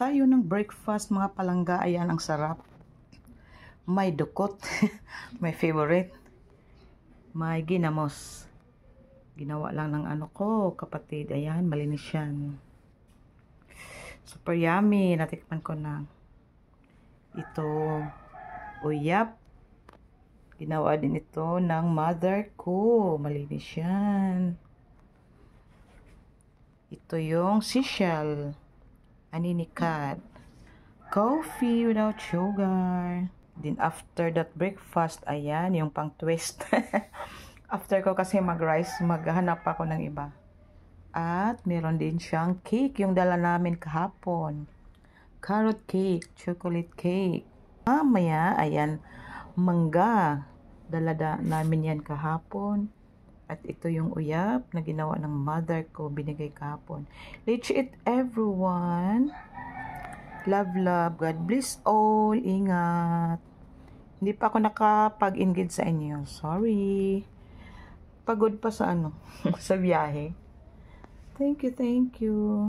tayo ng breakfast mga palangga. Ayan, ang sarap. May dukot. My favorite. May ginamos. Ginawa lang ng ano ko, kapatid. Ayan, malinis yan. Super yummy. Natikman ko na. Ito, uyap. Ginawa din ito ng mother ko. Malinis yan. Ito yung seashell. Aninikat. Coffee without sugar. Then after that breakfast, ayan, yung pang twist. After ko kasi mag-rice, maghanap ako ng iba. At meron din siyang cake, yung dala namin kahapon. Carrot cake, chocolate cake. Mamaya, ayan, mangga. Dala namin yan kahapon. At ito yung uyap na ginawa ng mother ko, binigay kahapon. Let's eat everyone. Love, love. God bless all. Ingat. Hindi pa ako nakapag-engage sa inyo. Sorry. Pagod pa sa sa biyahe. Thank you, thank you.